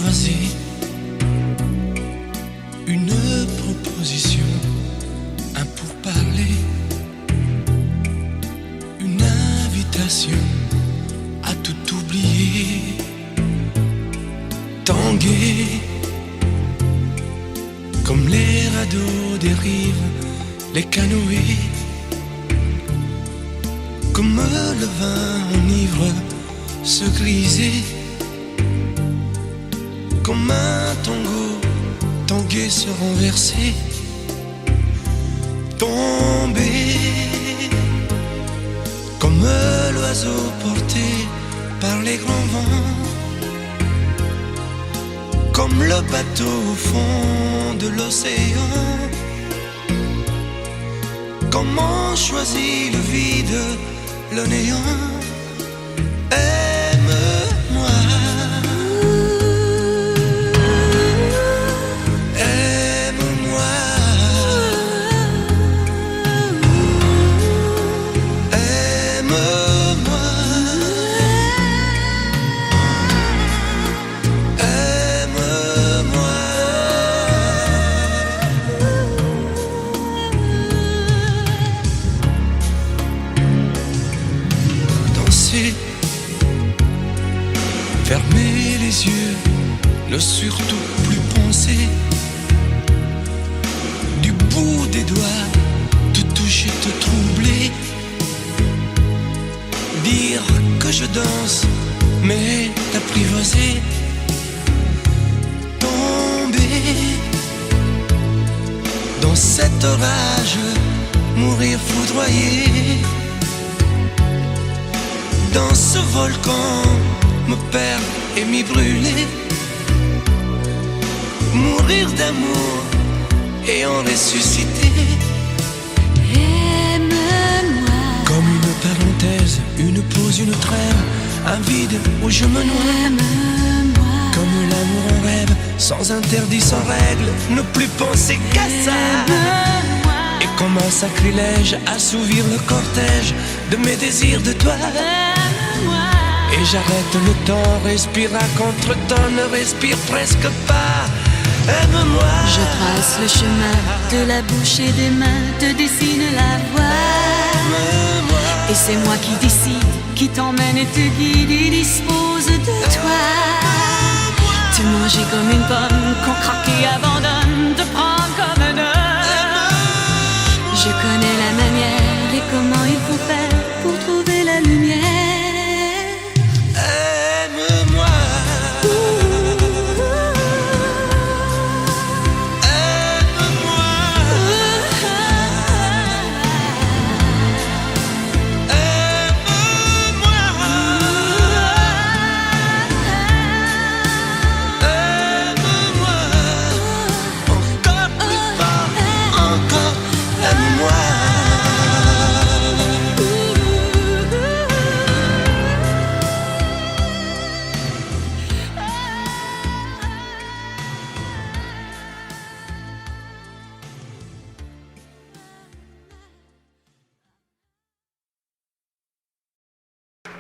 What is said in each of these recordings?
apprivoiser une proposition, un pourparler, une invitation à tout oublier, tanguer comme les radeaux des rives, les canoës, comme le vin enivre se griser, comme un tango tanguer se renverser, tomber comme l'oiseau porté par les grands vents, comme le bateau au fond de l'océan. Comment choisit le vide, le néant? Aime-moi, aime-moi, aime-moi, aime-moi. Danser, fermer les yeux, ne surtout plus penser, du bout des doigts, te toucher, te troubler, dire que je danse, mais t'apprivoiser, tomber dans cet orage, mourir foudroyé, dans ce volcan, me perdre et m'y brûler, mourir d'amour et en ressusciter. Aime-moi, Comme une parenthèse, une pause, une trêve, un vide où je me noie. aime-moi, Comme l'amour en rêve, sans interdit, sans règle, ne plus penser qu'à ça. aime-moi, Et comme un sacrilège, assouvir le cortège de mes désirs de toi. aime-moi. Et j'arrête le temps, respire à contre-temps, ne respire presque pas. Aime-moi. Je trace le chemin de la bouche et des mains, te dessine la voie. Aime-moi. Et c'est moi qui décide, qui t'emmène et te guide et dispose de toi. Te manger comme une pomme qu'on craque et abandonne, te prendre comme un homme. Je connais la manière et comment il faut faire pour trouver la lumière. Aime-moi.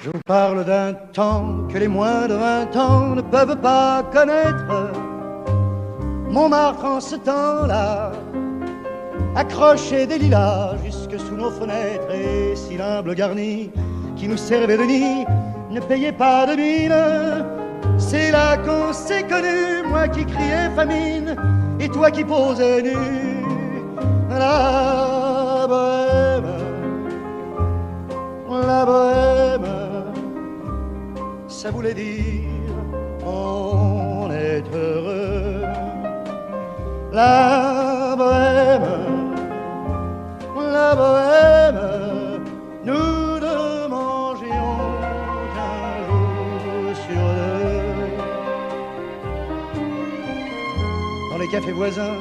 Je vous parle d'un temps que les moins de 20 ans ne peuvent pas connaître. Montmartre en ce temps-là accrochait des lilas jusque sous nos fenêtres, et si l'humble garni qui nous servait de nid ne payait pas de mine. C'est là qu'on s'est connus, moi qui criais famine et toi qui posais nu. La bohème, la bohème, ça voulait dire on est heureux. La bohème, nous ne mangions qu'un jour sur deux. Dans les cafés voisins,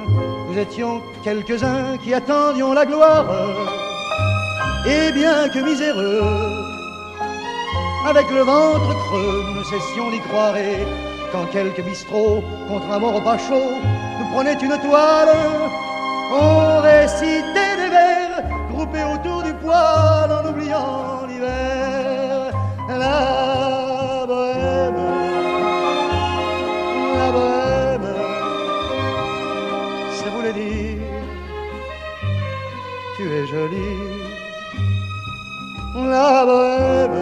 nous étions quelques-uns qui attendions la gloire. Et bien que miséreux, avec le ventre creux, nous ne cessions d'y croire. Et quand quelques bistrots, contre un bon repas chaud, nous prenaient une toile, on récitait des vers groupés autour du poêle en oubliant l'hiver. La bohème, la bohème. jolie. La bohème,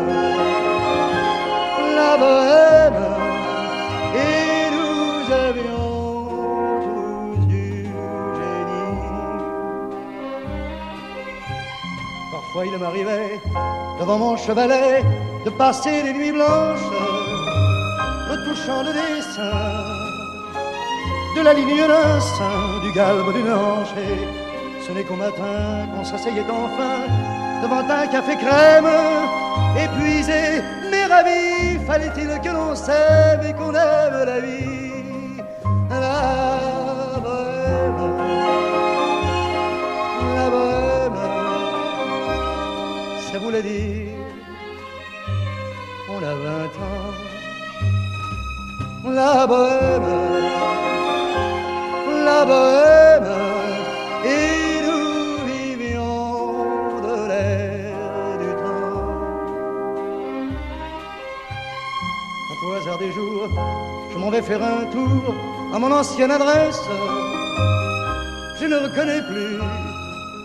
la bohème, et nous avions tous du génie. Parfois il m'arrivait, devant mon chevalet, de passer des nuits blanches, retouchant le dessin de la ligne d'un sein, du galbe d'une hanche. Et ce n'est qu'au matin qu'on s'asseyait enfin devant un café crème, épuisé mais ravi. Fallait-il que l'on s'aime et qu'on aime la vie. La bohème, la bohème, ça voulait dire on a 20 ans. La bohème, la bohème, et nous vivions de l'air du temps. Quant au hasard des jours, je m'en vais faire un tour à mon ancienne adresse. Je ne reconnais plus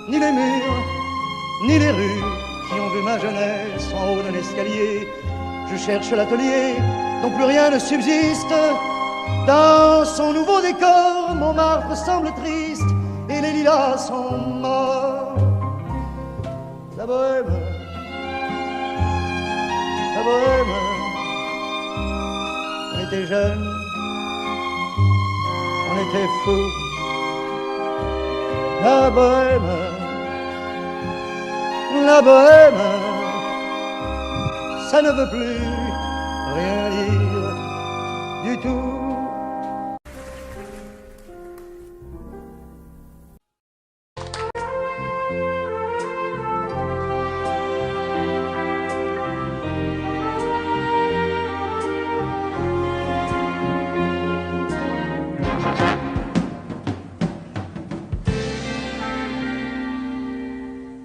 ni les murs, ni les rues qui ont vu ma jeunesse en haut d'un escalier. Je cherche l'atelier dont plus rien ne subsiste. Dans son nouveau décor, Montmartre semble triste et les lilas sont morts. La bohème, la bohème, on était jeunes, on était fous. La bohème, la bohème, ça ne veut plus rien dire du tout.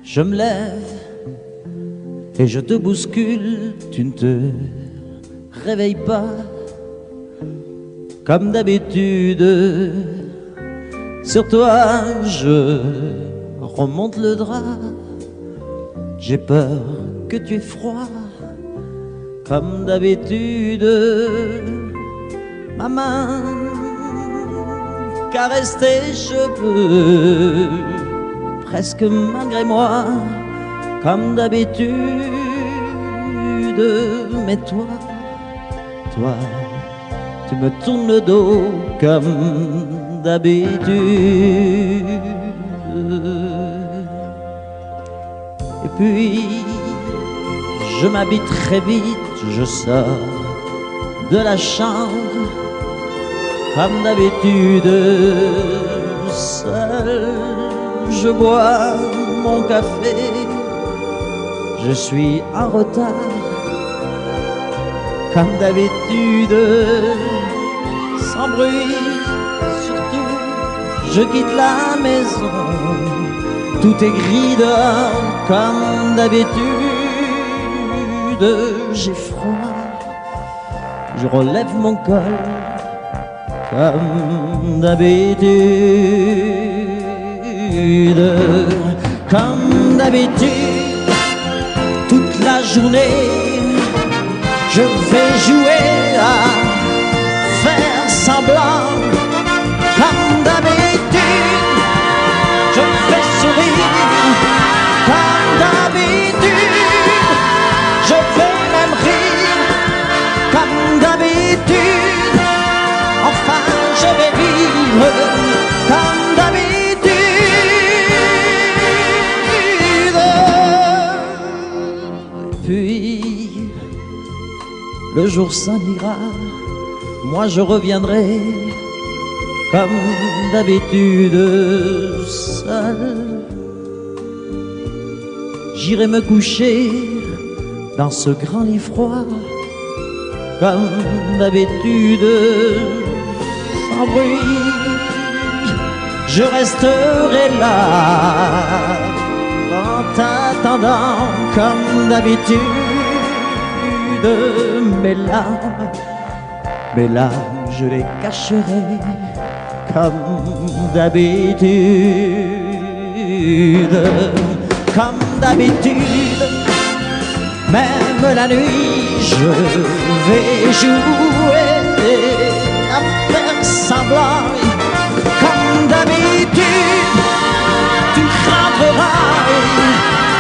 Je me lève et je te bouscule, tu ne te réveilles pas comme d'habitude. Sur toi je remonte le drap, j'ai peur que tu aies froid comme d'habitude. Ma main caresse tes cheveux, presque malgré moi, comme d'habitude. Mais toi, tu me tournes le dos comme d'habitude. Et puis, je m'habille très vite, je sors de la chambre comme d'habitude. Seul, je bois mon café, je suis en retard, comme d'habitude. Sans bruit, surtout, je quitte la maison, tout est gris dehors, comme d'habitude. J'ai froid, je relève mon col, comme d'habitude. Comme d'habitude, toute la journée, je vais jouer à faire semblant. Comme d'habitude, je vais sourire. Comme d'habitude, je vais même rire. Comme d'habitude, enfin je vais vivre. Comme d'habitude. Puis, le jour s'en ira, moi je reviendrai, comme d'habitude, seul. J'irai me coucher dans ce grand lit froid, comme d'habitude, sans bruit. Je resterai là, en t'attendant comme d'habitude. Mes larmes, je les cacherai comme d'habitude. comme d'habitude. Même la nuit, je vais jouer à faire semblant, comme d'habitude. Tu rentreras,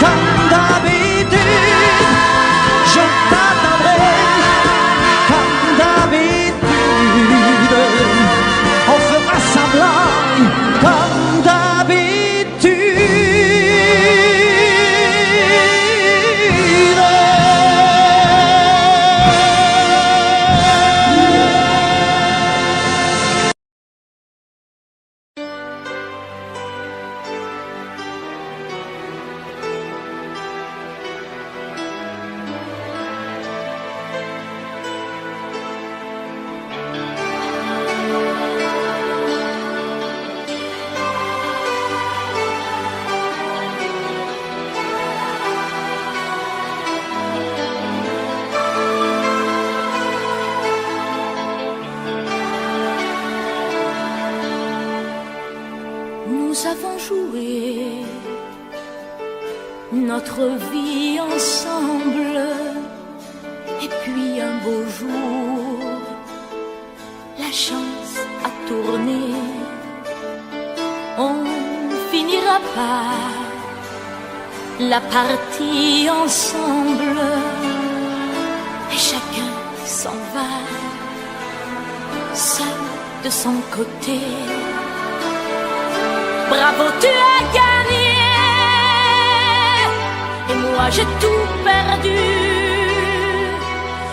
comme d'habitude. Je t'attendrai, comme d'habitude. On fera semblant, comme d'habitude. Nous avons joué notre vie ensemble, et puis un beau jour, la chance a tourné. On finira par la partie ensemble, et chacun s'en va, seul de son côté. Bravo, tu as gagné, et moi j'ai tout perdu.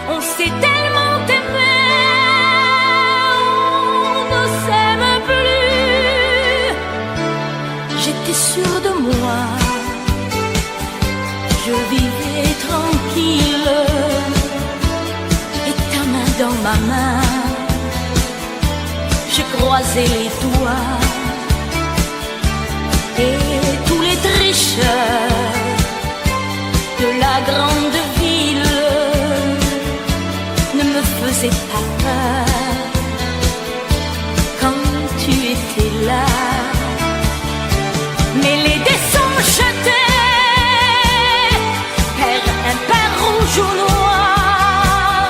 On s'est tellement aimé, on ne s'aime plus. J'étais sûre de moi, je vivais tranquille, et ta main dans ma main, je croisais les doigts. Et tous les tricheurs de la grande ville ne me faisaient pas peur quand tu étais là. Mais les dés sont jetés, pair impair, rouge ou noir,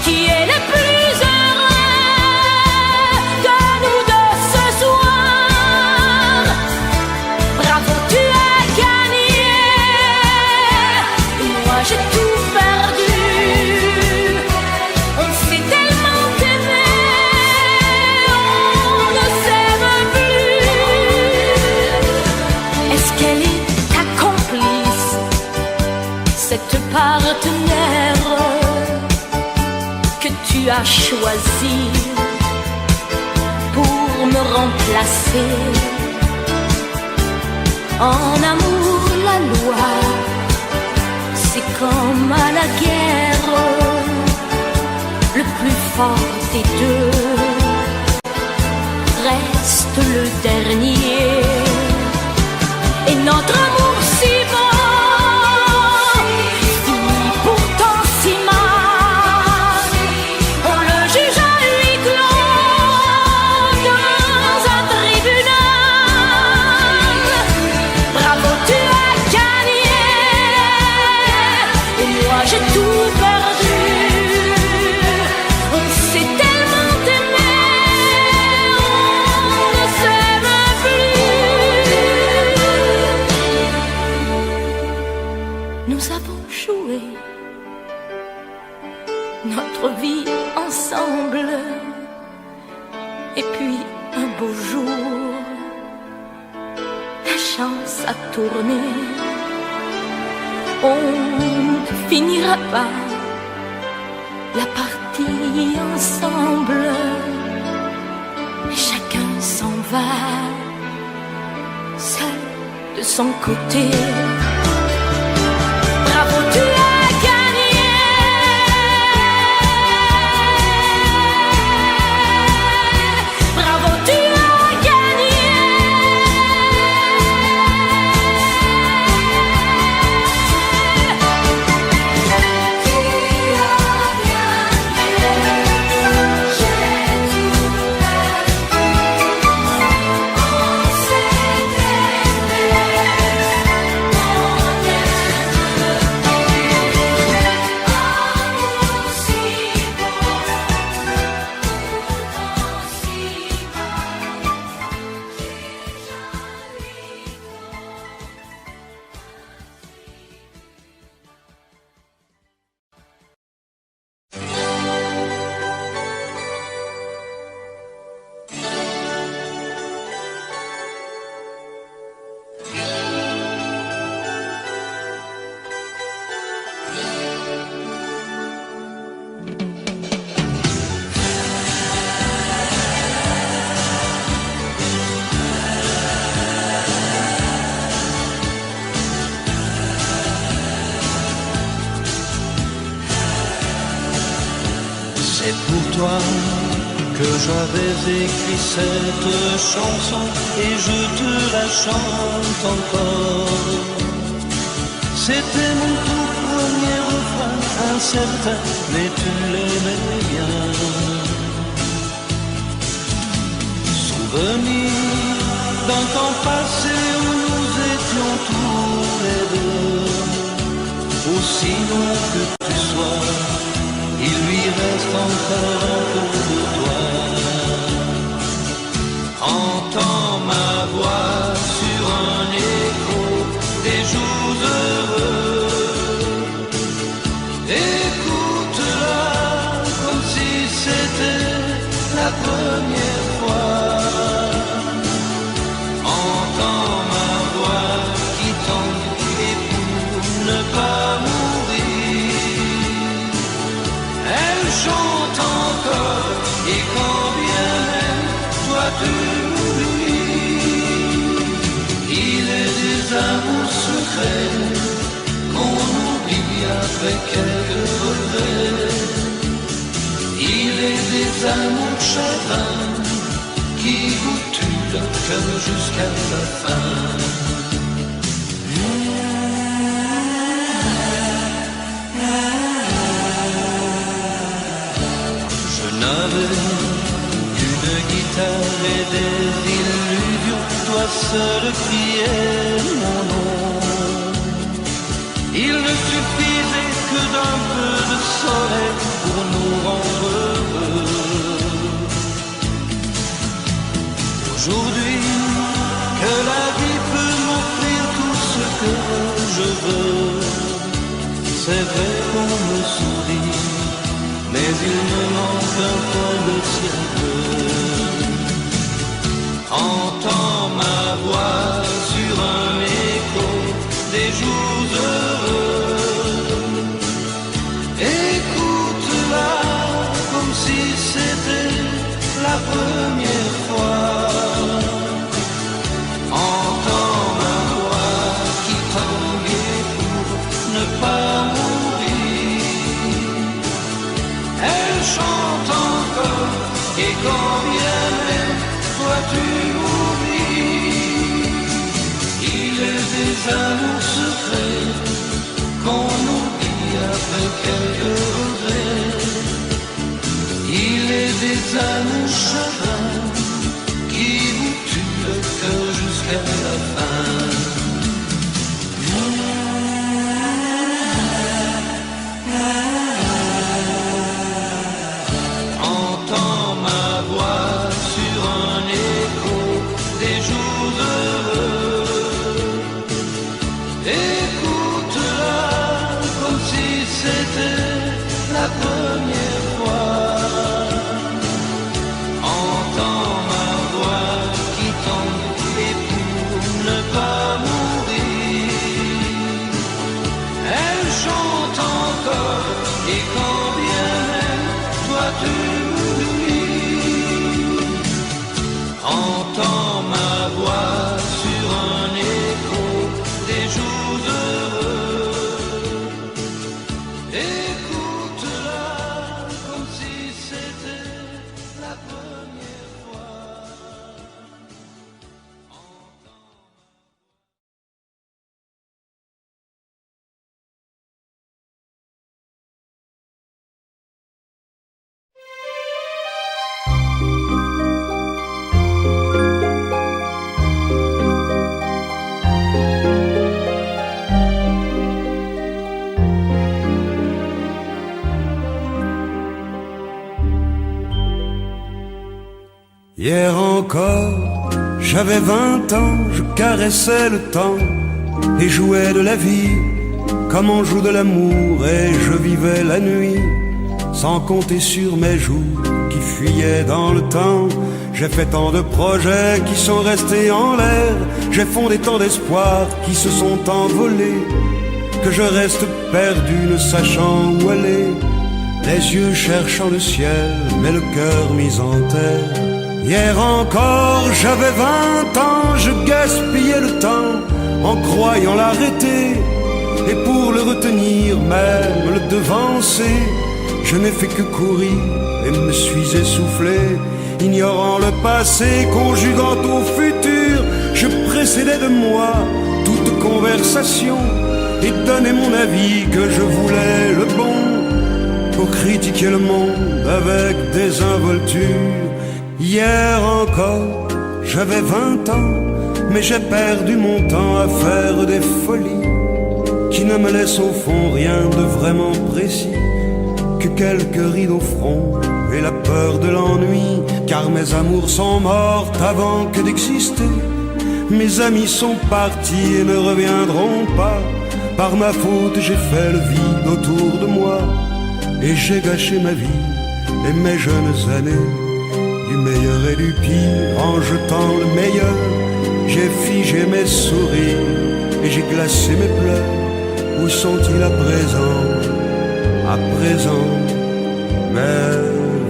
qui est le plus heureux de nous deux ce soir. Bravo, tu as gagné, et moi j'ai tout perdu. On s'est tellement aimé, on ne s'aime plus. Est-ce qu'elle est ta complice, cette partenaire que tu as choisie pour me remplacer? En amour, la loi, c'est comme à la guerre, le plus fort des deux reste le dernier. Et notre amour si beau finit pourtant si mal. On le juge à huis clos dans un tribunal. Bravo, tu as gagné, et moi j'ai tout perdu. On s'est tellement aimé, on ne s'aime plus. Nous avons joué notre vie ensemble, et puis un beau jour, la chance a tourné. On ne finira pas la partie ensemble, et chacun s'en va, seul de son côté. Bravo, tu as gagné, bravo, tu as gagné. On toi que j'avais écrit cette chanson et je te la chante encore. C'était mon tout premier refrain, incertain, mais tu l'aimais bien. Souvenir d'un temps passé où nous étions tous les deux. Aussi long que tu sois, il lui reste encore un peu de toi. Entends ma voix sur un écho des jours heureux. Écoute-la comme si c'était la première fois. Entends ma voix qui tombe et pour ne pas mourir, elle chante encore et quand bien même toi tu m'oublies. Il est des amours secrets qu'on oublie après quelques regrets. Il est des amours chagrins qui vous tuent le cœur jusqu'à la fin. Je n'avais qu'une guitare et des illusions, toi seul criais mon nom. Il ne suffisait que d'un peu de soleil pour nous rendre heureux. Aujourd'hui, que la vie peut m'offrir tout ce que je veux, c'est vrai qu'on me sourit, mais il me manque un peu de ciel bleu. Entends ma voix sur un écho des jours heureux. Écoute-la comme si c'était la première fois. Entends ma voix qui tanguait pour ne pas mourir. Elle chante encore et quand bien même toi tu m'oublies. Il est des amours secrets qu'on oublie après quelques regrets. Il est des amours chagrins qui vous tuent le cœur jusqu'à la fin. Entends ma voix sur un écho des jours heureux. Écoute-la comme si c'était la première fois. Entends ma voix qui tombe et pour ne pas mourir, elle chante encore et quand bien même toi tu m'oublies. Entends ma voix sur un écho des jours heureux. Écoute-la comme si c'était la première fois. Hier encore, j'avais 20 ans, je caressais le temps et jouais de la vie comme on joue de l'amour, et je vivais la nuit sans compter sur mes jours qui fuyaient dans le temps. J'ai fait tant de projets qui sont restés en l'air, j'ai fondé tant d'espoirs qui se sont envolés, que je reste perdu ne sachant où aller, les yeux cherchant le ciel mais le cœur mis en terre. Hier encore, j'avais 20 ans, je gaspillais le temps en croyant l'arrêter, et pour le retenir, même le devancer, je n'ai fait que courir et me suis essoufflé, ignorant le passé, conjuguant au futur. Je précédais de moi toute conversation et donnais mon avis que je voulais le bon, pour critiquer le monde avec désinvolture. Hier encore, j'avais 20 ans, mais j'ai perdu mon temps à faire des folies qui ne me laissent au fond rien de vraiment précis, que quelques rides au front et la peur de l'ennui. Car mes amours sont mortes avant que d'exister, mes amis sont partis et ne reviendront pas. Par ma faute j'ai fait le vide autour de moi, et j'ai gâché ma vie et mes jeunes années, du meilleur et du pire en jetant le meilleur. J'ai figé mes sourires et j'ai glacé mes pleurs. Où sont-ils à présent, mes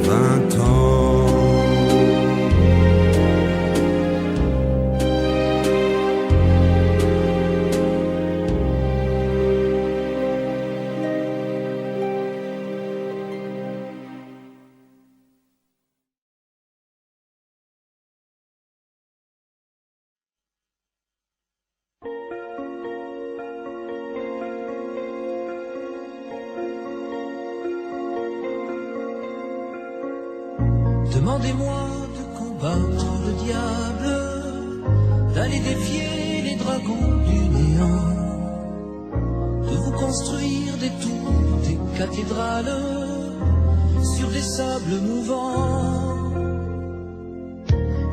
20 ans? Demandez-moi de combattre le diable, d'aller défier les dragons du néant, de vous construire des tours, des cathédrales sur des sables mouvants.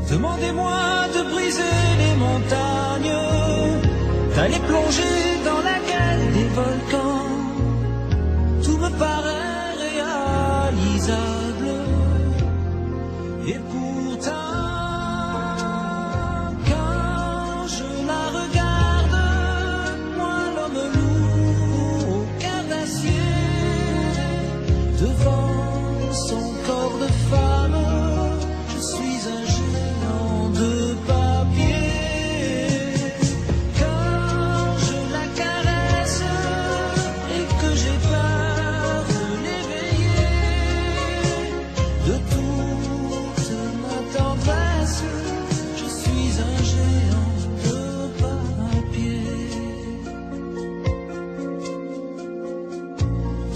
Demandez-moi de briser les montagnes, d'aller plonger dans la gueule des volcans. Tout me paraît réalisable. Et pourtant, quand je la regarde, moi l'homme lourd au cœur d'acier, devant son corps de femme, je suis un géant de papier. Quand je la caresse et que j'ai peur de l'éveiller, de tout je suis un géant de papier.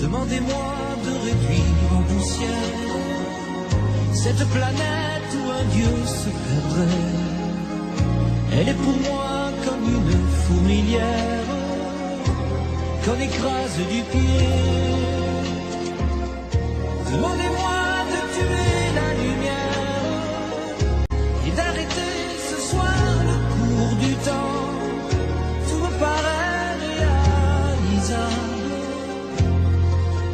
Demandez-moi de réduire en poussière cette planète où un dieu se perdrait. Elle est pour moi comme une fourmilière qu'on écrase du pied. Demandez-moi de tuer la lumière et d'arrêter ce soir le cours du temps. Tout me paraît réalisable.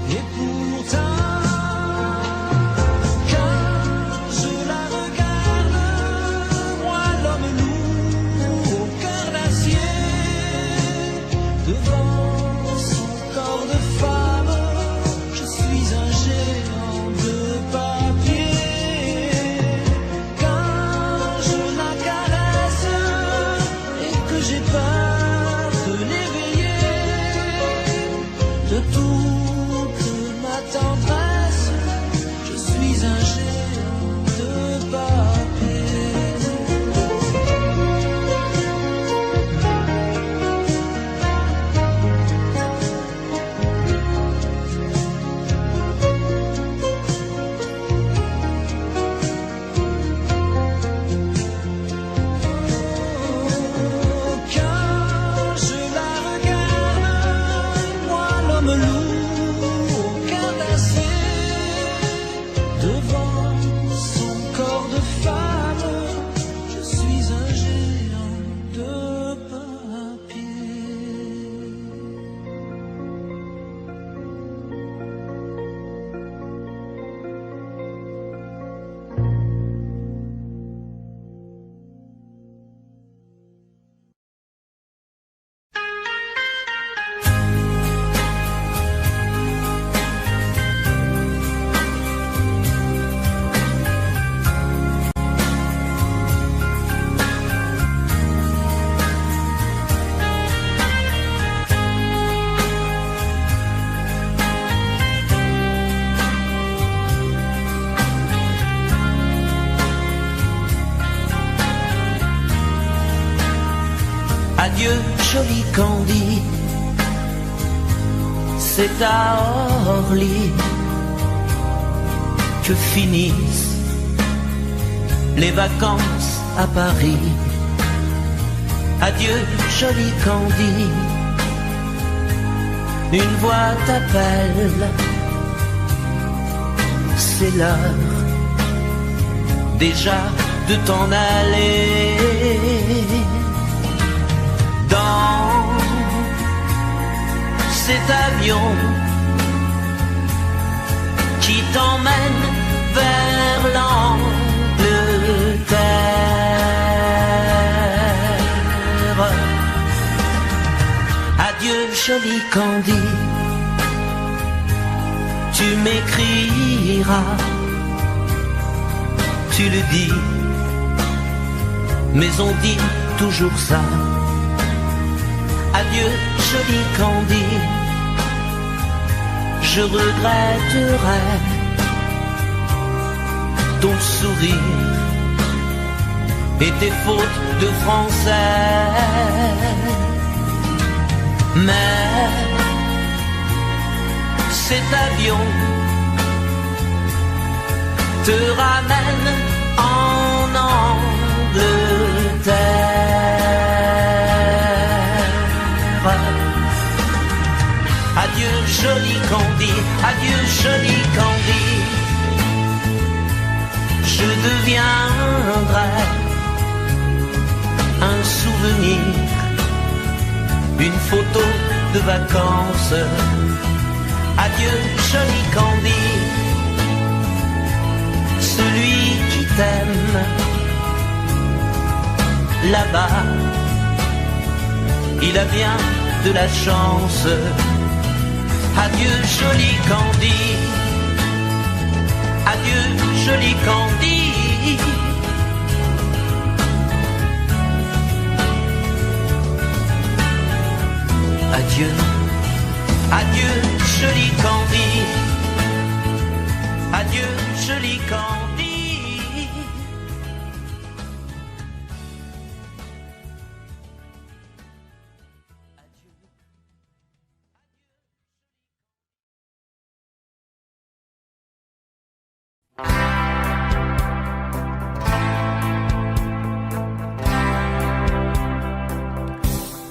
Et pourtant, quand je la regarde, moi l'homme lourd au cœur d'acier, devant son corps de femme, je suis un géant de Adieu joli Candy, c'est à Orly que finissent les vacances à Paris. Adieu joli Candy, une voix t'appelle, c'est l'heure déjà de t'en aller. Dans cet avion qui t'emmène vers l'Angleterre. Adieu joli Candy, tu m'écriras, tu le dis, mais on dit toujours ça. Adieu joli Candy, je regretterai ton sourire et tes fautes de français. Mais cet avion te ramène en Angleterre. Adieu joli Candy, adieu joli Candy, je deviendrai un souvenir, une photo de vacances. Adieu joli Candy, celui qui t'aime là-bas, il a bien de la chance. Adieu joli Candy, adieu joli Candy. Adieu, adieu joli Candy, adieu joli Candy.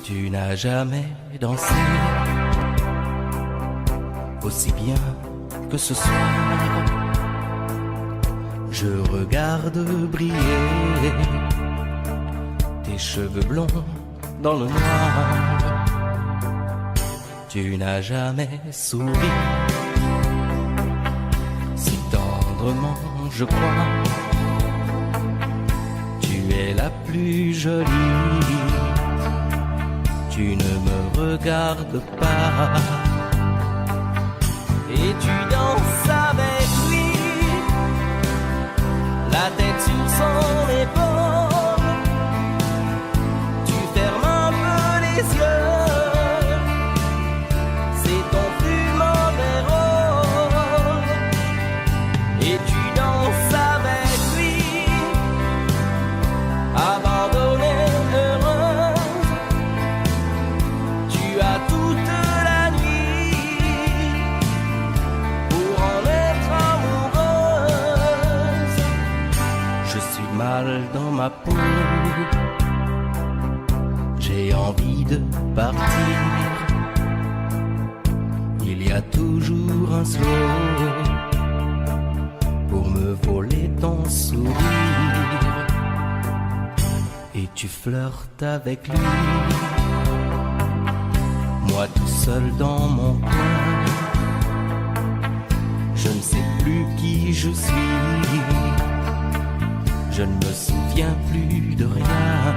Tu n'as jamais dansé aussi bien que ce soir. Je regarde briller tes cheveux blonds dans le noir. Tu n'as jamais souri si tendrement, je crois. Tu es la plus jolie. Tu ne me regardes pas et tu danses avec lui, la tête sur son épaule. Tu fermes un peu les yeux, c'est ton plus mauvais rôle. Et tu danses avec lui, abandonnée, heureuse. Tu as toute la nuit pour en être amoureuse. Je suis mal dans ma peau, j'ai envie de partir. Il y a toujours un slow pour me voler ton sourire. Et tu flirtes avec lui, moi tout seul dans mon coin. Je ne sais plus qui je suis, je ne me souviens plus de rien.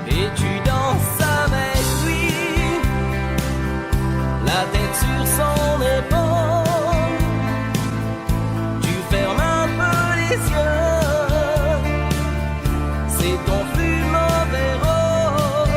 Et tu danses avec lui, la tête sur son épaule. Tu fermes un peu les yeux, c'est ton plus mauvais rôle.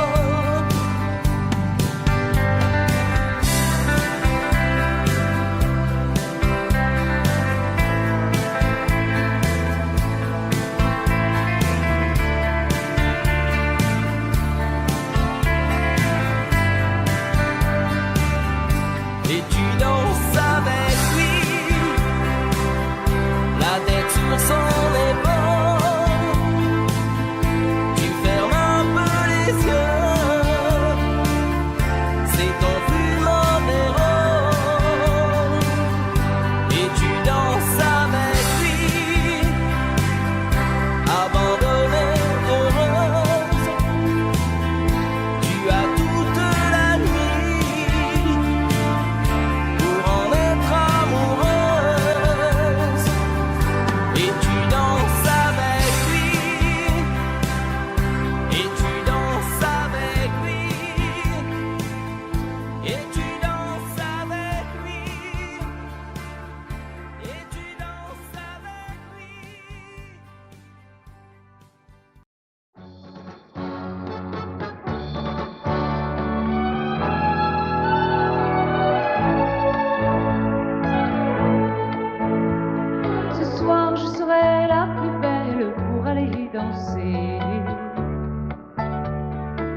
soir je serai la plus belle pour aller danser.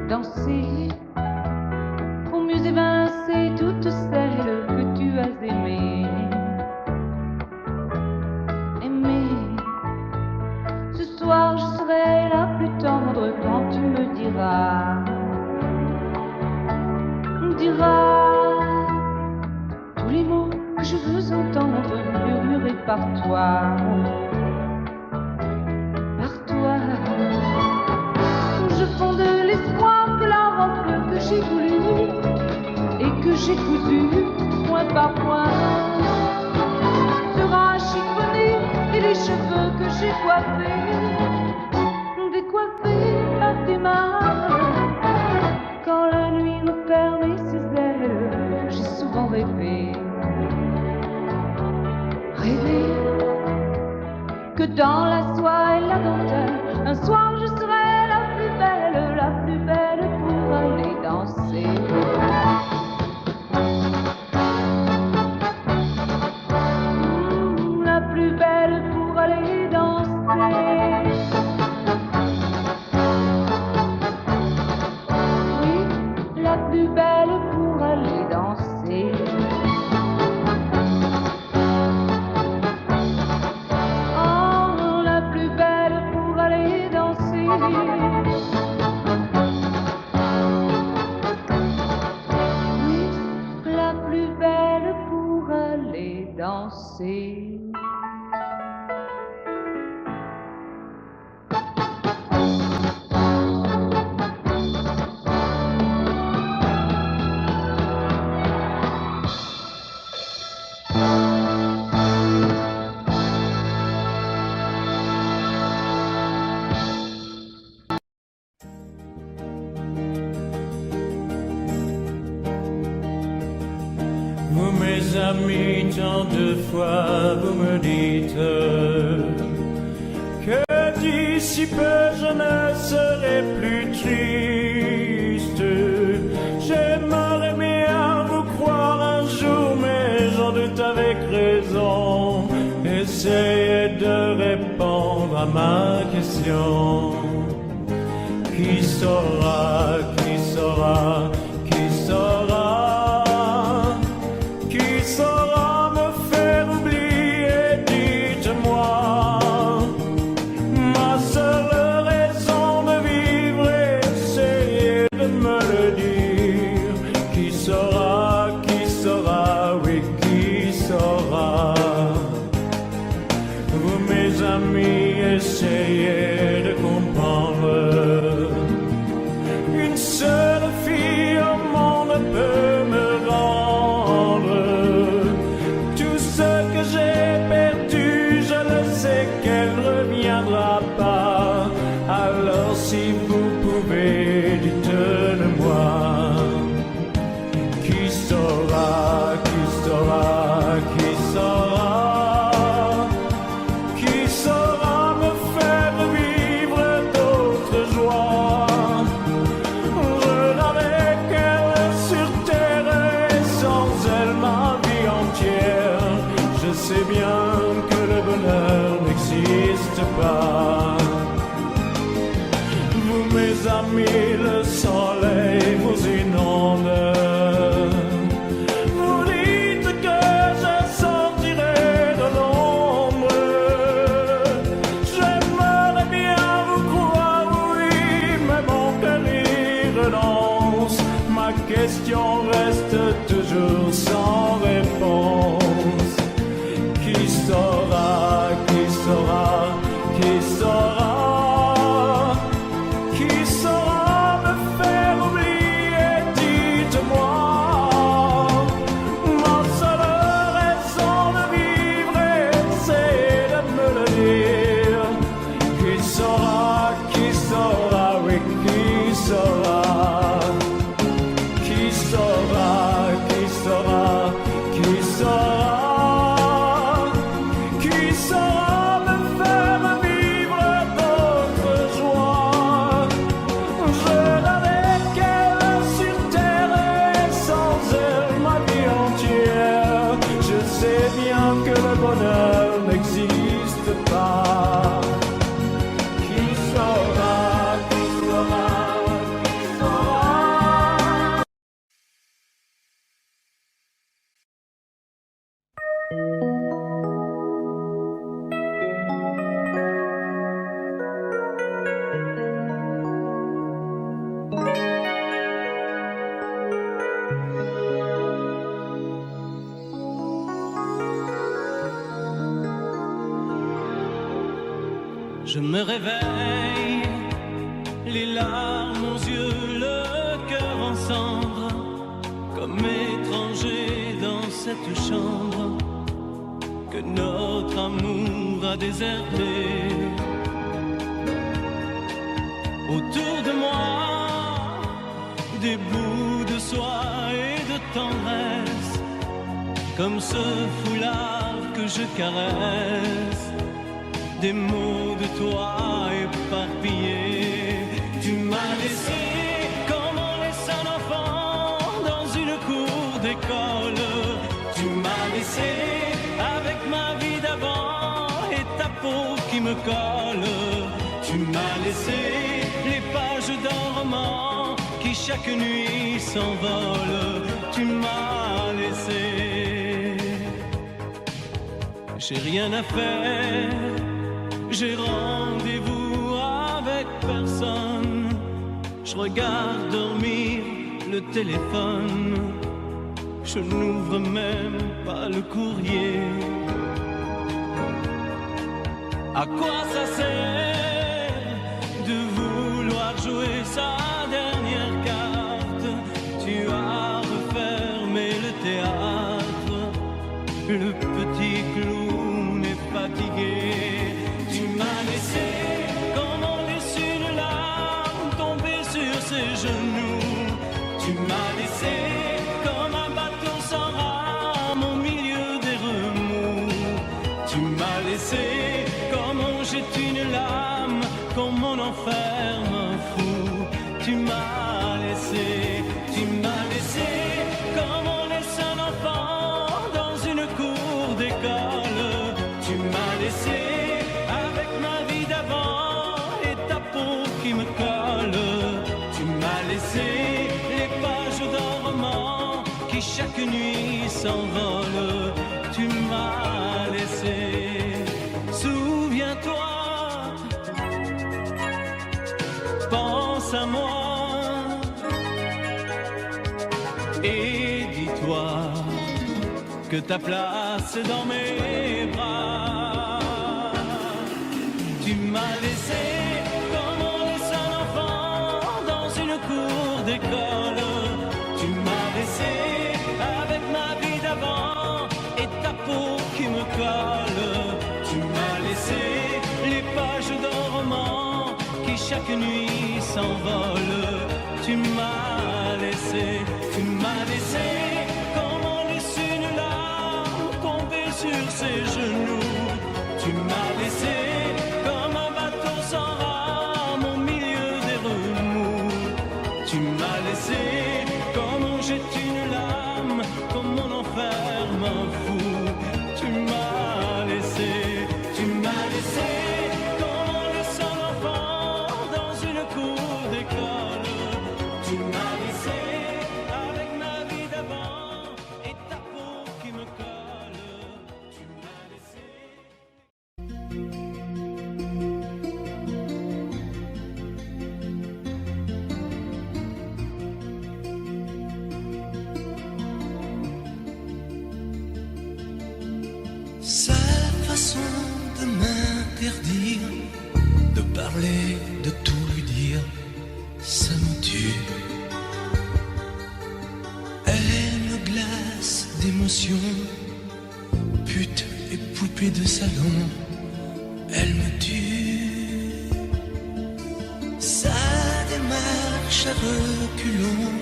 Danser pour mieux évincer toutes celles que tu as aimées. Aimer, ce soir je serai la plus tendre quand tu me diras tous les mots que je veux entendre murmurés par toi. Je fonde l'espoir que la robe que j'ai voulue et que j'ai cousue point par point sera chiffonnée, et les cheveux que j'ai coiffés décoiffés par tes mains. Quand la nuit me ferme ses ailes, j'ai souvent rêvé que dans la soie et la dentelle, un soir je serai la plus belle pour aller danser. La plus belle pour aller danser. Oui, la plus belle pour aller danser. Oh, la plus belle pour aller danser. Oui, la plus belle pour aller danser. Vous mes amis, tant de fois vous me dites que d'ici peu je ne serai plus triste. J'aimerais bien vous croire un jour, mais j'en doute avec raison. Essayez de répondre à ma question. Qui saura, qui saura, qui saura? Qui saura me faire oublier, dites-moi. Ma seule raison de vivre, essayez de me le dire. Qui saura, oui, qui saura? Vous mes amis, essayez de comprendre. Une seule fille au monde peut me rendre tout ce que j'ai perdu, je le sais qu'elle reviendra pas. Alors si vous pouvez, dites-le-moi. Qui saura, qui saura, qui saura? Qui saura me faire vivre? Je me réveille, les larmes aux yeux, le cœur en cendres, comme étranger dans cette chambre que notre amour a déserté. Autour de moi, des bouts de soie et de tendresse, comme ce foulard que je caresse, des mots de toi éparpillés. Tu m'as laissé comme on laisse un enfant dans une cour d'école. Tu m'as laissé avec ma vie d'avant et ta peau qui me colle. Tu m'as laissé les pages d'un roman qui chaque nuit s'envole. Tu m'as laissé. J'ai rien à faire, j'ai rendez-vous avec personne. Je regarde dormir le téléphone, je n'ouvre même pas le courrier. À quoi ça sert de vouloir jouer sa dernière carte? Tu as refermé le théâtre, le petit clown est fatigué. Tu m'as laissé comme on laisse une larme tomber sur ses genoux. Tu m'as laissé comme un bateau sans rame au milieu des remous. Tu m'as laissé comme on jette une lame, comme on enferme un fou. Tu m'as laissé comme on laisse un enfant dans une cour d'école. Tu m'as laissé avec ma vie d'avant et ta peau qui me colle. Tu m'as laissé les pages d'un roman qui chaque nuit s'envole. Tu m'as laissé. Souviens-toi, pense à moi et dis-toi que ta place est dans mes bras. Tu m'as laissé comme on laisse un enfant dans une cour d'école. Tu m'as laissé avec ma vie d'avant et ta peau qui me colle. Tu m'as laissé les pages d'un roman qui chaque nuit s'envole. Tu m'as laissé comme on laisse une larme tomber sur ses genoux. Tu m'as laissé comme un bateau sans rame au milieu des remous. Tu m'as laissé comme on jette une lame, comme on enferme un fou. Tu m'as laissé comme on laisse un enfant dans une cour d'école. Tu m'as laissé avec ma vie d'avant et ta peau qui me colle. Tu m'as laissé. Sa façon de m'interdire de parler, de tout lui dire, ça me tue. Elle me glace d'émotion, pute et poupée de salon, elle me tue. Sa démarche à reculons,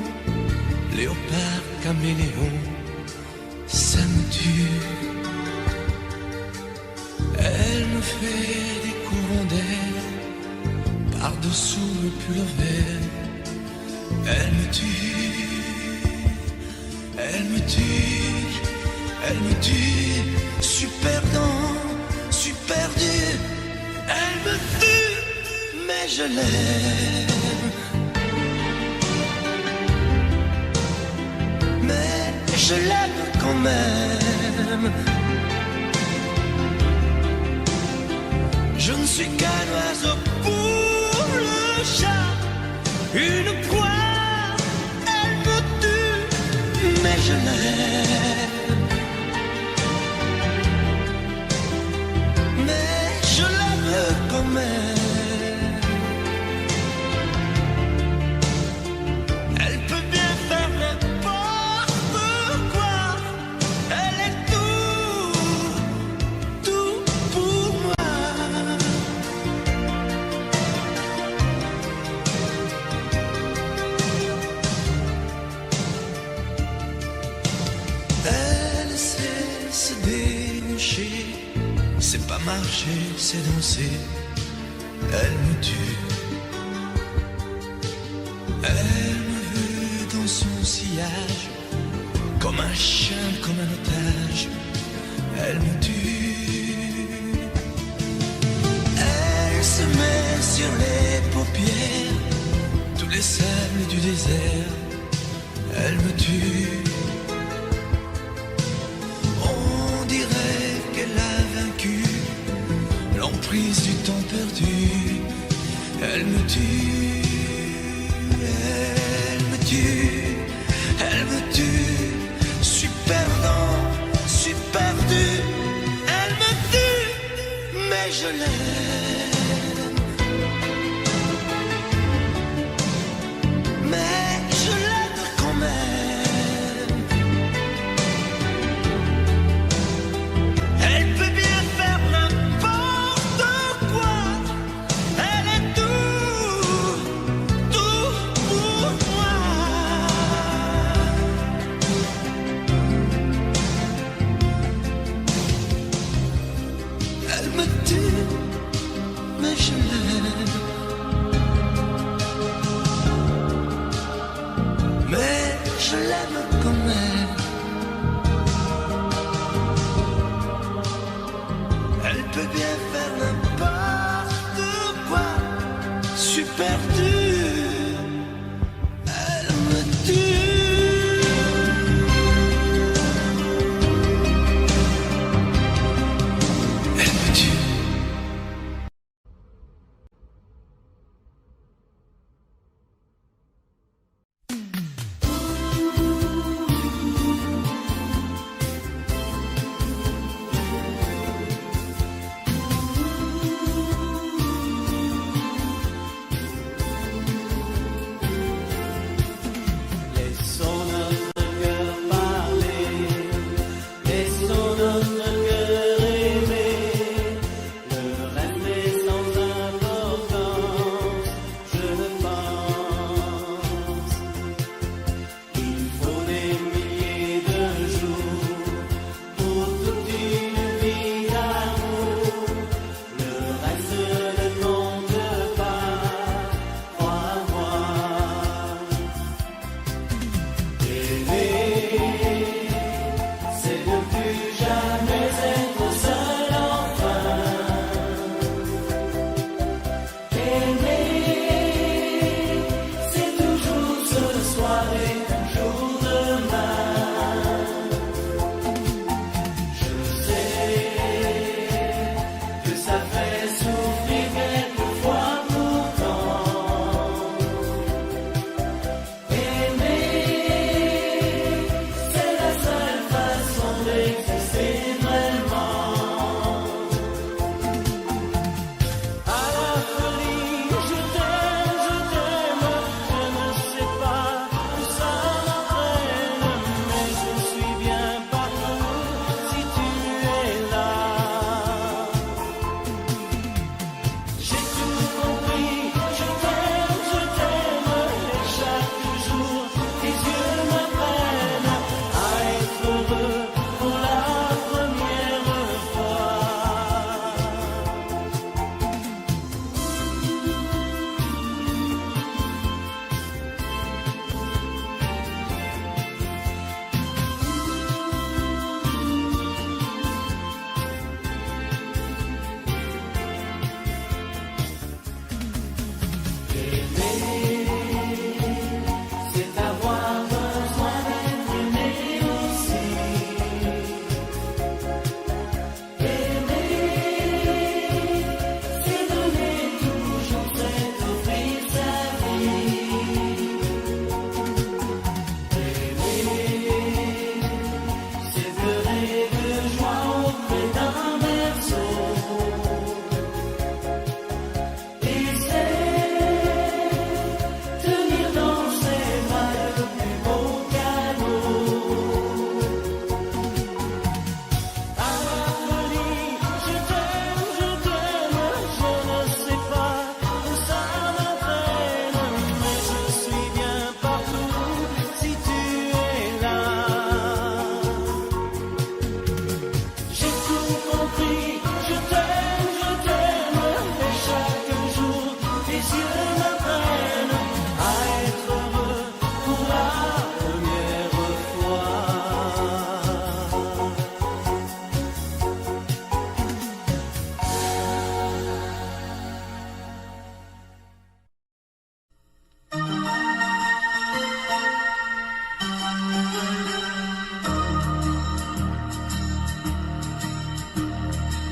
léopard caméléon, ça me tue. Elle me fait des courants d'air par-dessous le pull vert. Elle me tue, elle me tue, elle me tue. Super dans, super dur. Elle me tue, mais je l'aime. Mais je l'aime quand même. Je ne suis qu'un oiseau pour le chat, une proie, elle me tue, mais je l'aime. Mais je l'aime quand même. marcher, c'est danser, elle me tue. Elle me veut dans son sillage, comme un chien, comme un otage, elle me tue. Elle se met sur les paupières, tous les sables du désert, elle me tue. On dirait qu'elle a vaincu l'emprise du temps perdu, elle me tue. Elle me tue, elle me tue, je suis perdant, je suis perdu. Elle me tue, mais je l'aime. Mais je l'aime quand même. Elle peut bien faire n'importe quoi. Elle est tout pour moi. Elle me tue, mais je l'aime. Mais je l'aime quand même. Elle peut bien faire n'importe quoi. Je suis perdu. Elle me tue. Elle me tue.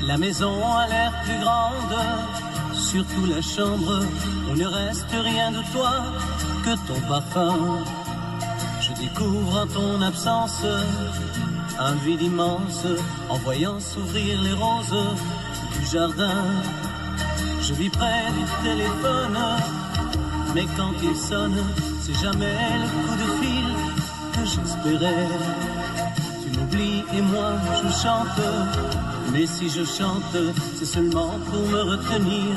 La maison a l'air plus grande, surtout la chambre où ne reste rien de toi que ton parfum. Je découvre en ton absence un vide immense en voyant s'ouvrir les roses du jardin. Je vis près du téléphone, mais quand il sonne, c'est jamais le coup de fil que j'espérais. Tu m'oublies et moi je chante, mais si je chante, c'est seulement pour me retenir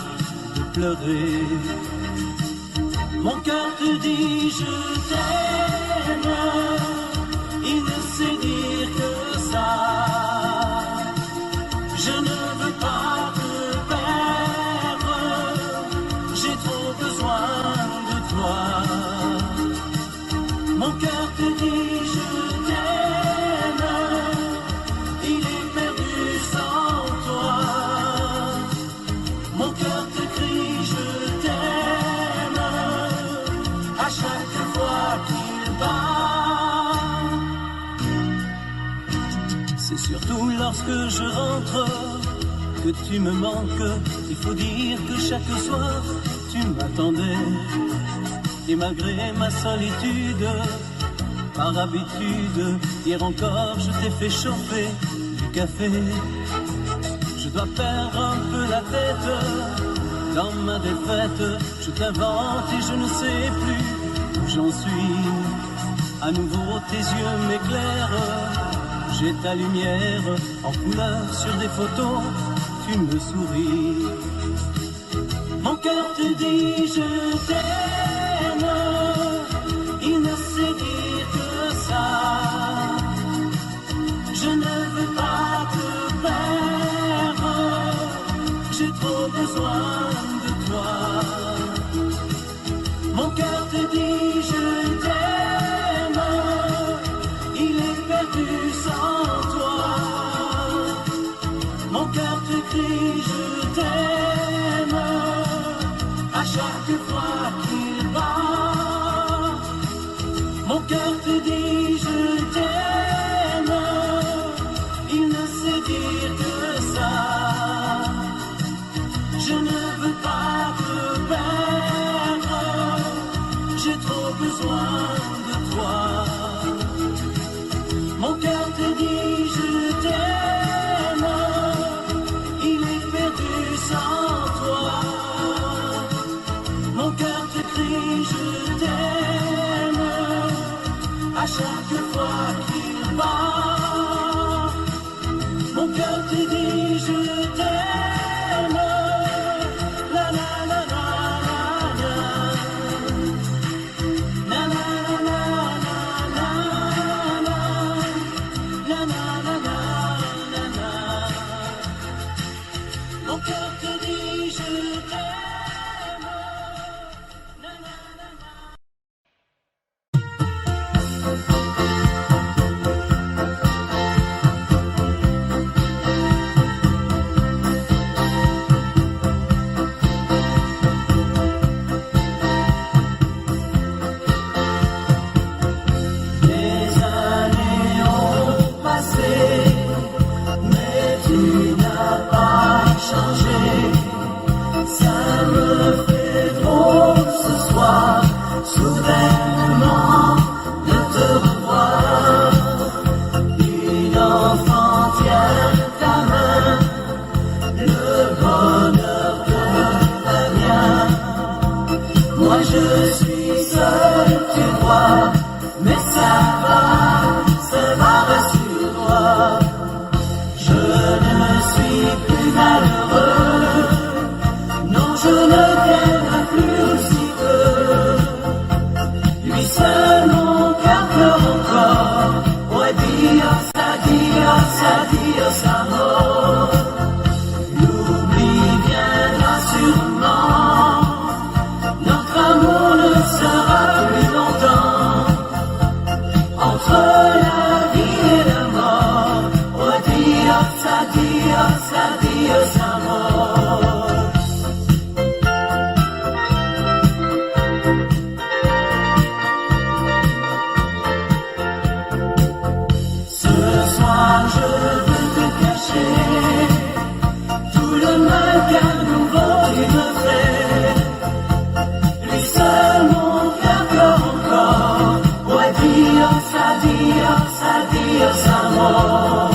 de pleurer. Mon cœur te dit je t'aime, il ne sait dire que ça. Je ne veux pas te perdre, j'ai trop besoin de toi. Mon cœur te dit je t'aime, il est perdu sans toi. Mon cœur te crie je t'aime à chaque fois qu'il bat. C'est surtout lorsque je rentre que tu me manques. Il faut dire que chaque soir tu m'attendais. Et malgré ma solitude, par habitude, hier encore je t'ai fait chauffer du café. Je dois perdre un peu la tête dans ma défaite. Je t'invente et je ne sais plus où j'en suis. À nouveau tes yeux m'éclairent, j'ai ta lumière en couleur sur des photos, tu me souris. Mon cœur te dit je t'aime, il ne sait dire que ça. Je ne veux pas te perdre, j'ai trop besoin de toi. Mon cœur te dit je t'aime, il est perdu sans toi. Mon cœur te crie je t'aime à chaque fois qu'il bat. Mon cœur te dit je t'aime, il ne sait dire que ça. Je ne veux pas te perdre, j'ai trop besoin de toi. Mon cœur te dit je t'aime, il est perdu sans toi. Mon cœur te crie je t'aime à chaque fois qu'il bat. Mon cœur te dit je t'aime, qu'un nouveau il me fait. Lui seul mon cœur pleure encore. Oh adios, adios, adios amor.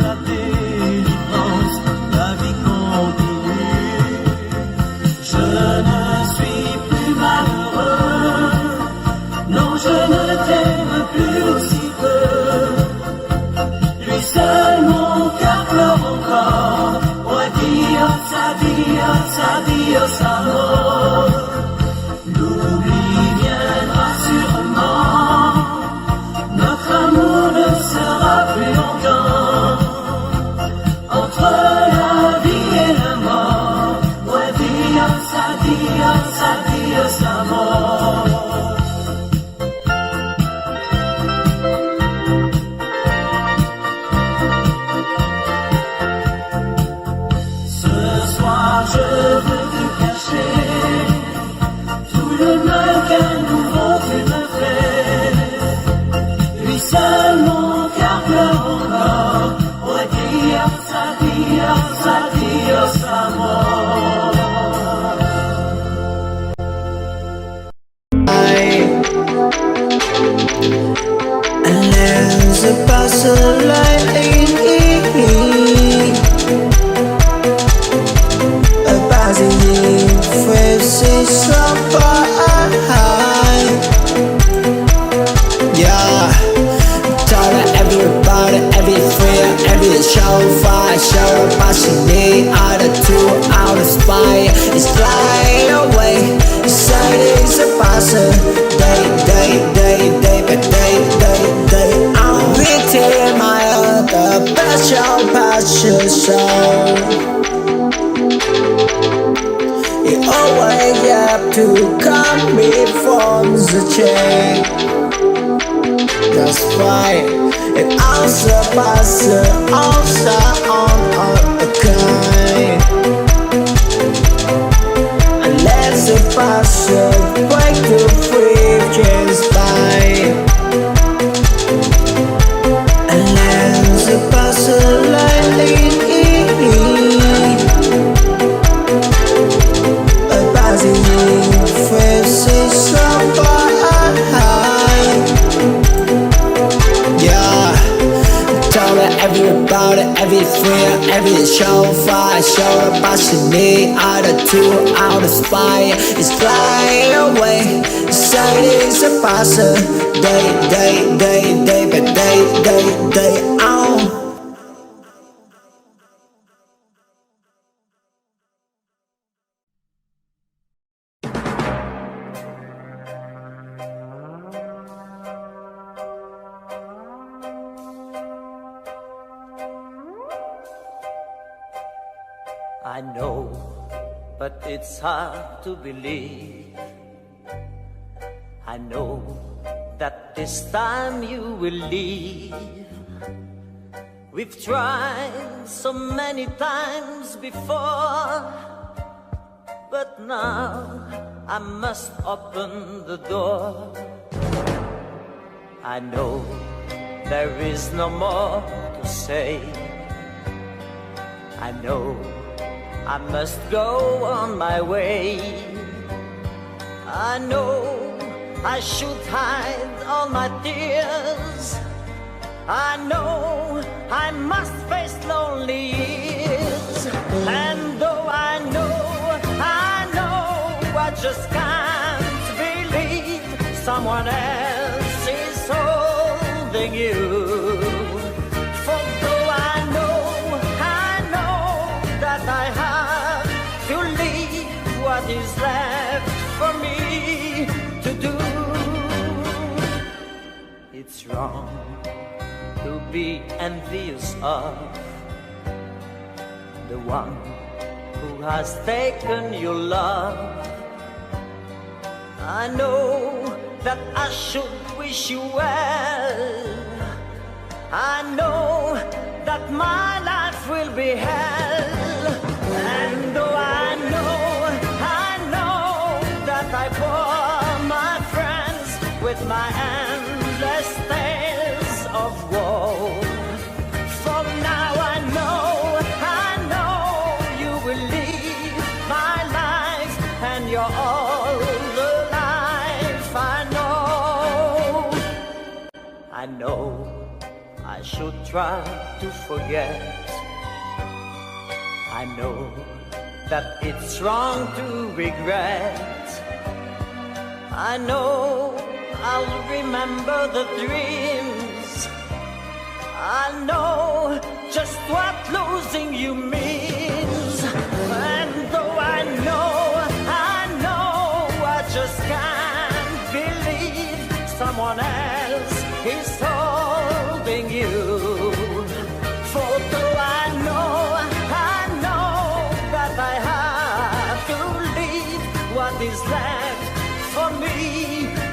La délivrance, la vie continue. Je ne suis plus malheureux, non je ne t'aime plus aussi peu. Lui seul mon cœur pleure encore. Oh adios, adios, adios amor. L'oubli viendra sûrement, notre amour ne sera plus longtemps. Entre la vie et la mort, oh adios, adios, adios amor. Ce soir je veux te cacher tout le mal qu'un nouveau tu me fais. Lui seul mon cœur pleure encore. Oh adios, adios, adios amor. Laisse passer la ligne, vas-y, fais c'est sympa. Yeah, tell everybody, everywhere, every show, fire, show, passionate, out of two, out of spy, it's flying away. Say it's a passer, day, day, day, day, but day, day, day. I'm beating my other passion show. You always have to come from the chain. That's right. And also passer, also on a kind. Let's pass break the free just by. And let's pass lightly. A passing face is somebody. Yeah. Tell everybody, everywhere, every show, fire, show, passionate, out of two, out of spy, it's flying away. Say it's a passer, day, day, day, day, but day, day, day, oh. I know, but it's hard to believe. I know that this time you will leave. We've tried so many times before, but now I must open the door. I know there is no more to say. I know I must go on my way. I know I should hide all my tears. I know I must face lonely years. And though I know I just can't believe someone else is holding you. For though I know that I have to leave what is left for me to do. It's wrong to be envious of the one who has taken your love. I know that I should wish you well. I know that my life will be hell. And though I know that I bore my friends with my endless tales of woe. For now I know you will leave my life, and you're all the life I know I should try to forget. I know that it's wrong to regret. I know I'll remember the dreams. I know just what losing you means. And though I know I just can't believe someone else is holding you. For though I know that I have to leave what is left for me